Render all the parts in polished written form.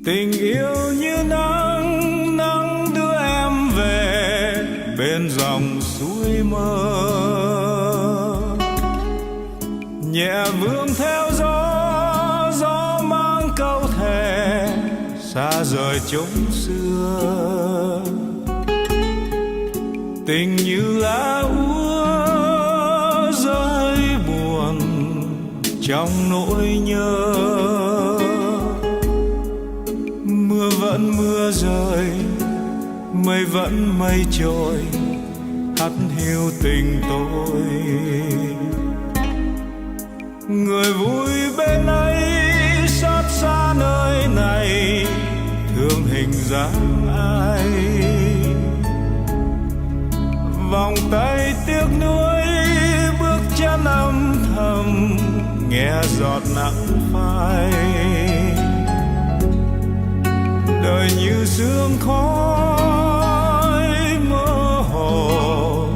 Tình yêu như nắng, nắng đưa em về bên dòng suối mơ, nhẹ vương theo gió, gió mang câu thề xa rời chốn xưa. Tình như lá úa rơi buồn trong nỗi nhớ, mưa vẫn mưa rơi, mây vẫn mây trôi, hắt hiu tình tôi. Người vui bên ấy xót xa nơi này, thương hình dáng ai. Vòng tay tiếc nuối, bước chân âm thầm, nghe giọt nắng phai. Đời như sương khói mơ hồ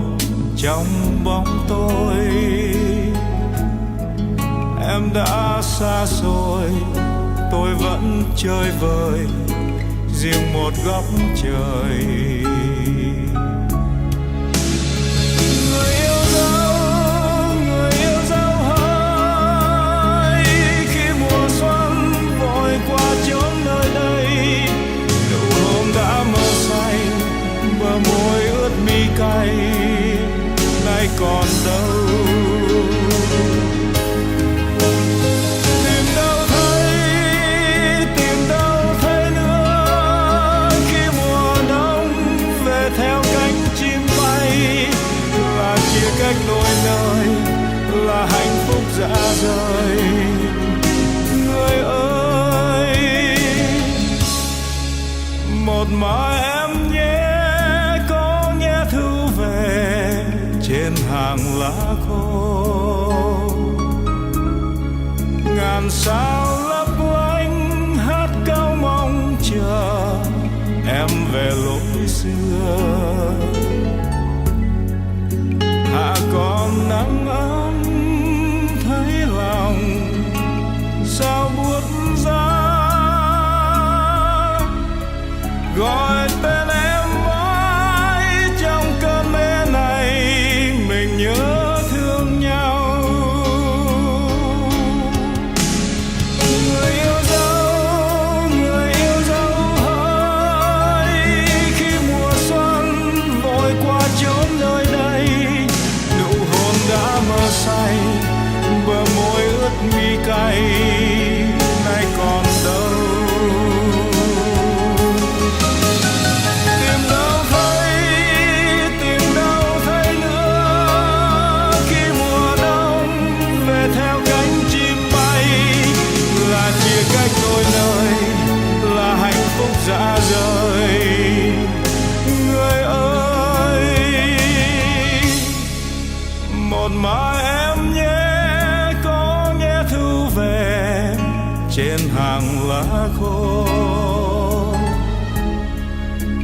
trong bóng tối. Em đã xa rồi, tôi vẫn chơi vơi riêng một góc trời. Người yêu dấu hỡi, khi mùa xuân vội qua chốn nơi đây, đã mơ say, bờ môi ướt mi cay, nay còn đâu. Tìm đâu thấy nữa, khi mùa đông về theo cánh chim bay, là chia cách đôi nơi, là hạnh phúc rã rời. Người ơi, một mai em nhé, có nghe thư về trên hàng lá khô. Ngàn sao lấp lánh hát câu mong chờ em về lối xưa. Hạ còn nắng ấm thấy lòng sao buốt giá, gọi tên em mãi trong cơn mê này, mình nhớ thương nhau. Người yêu dấu hỡi, khi mùa xuân vội qua chốn nơi đây, nụ hôn đã mơ say, bờ môi ướt mi cay, nay còn đâu. Cách đôi nơi là hạnh phúc rã rời. Người ơi, một mai em nhé, có nghe thư về trên hàng lá khô.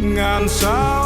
Ngàn sao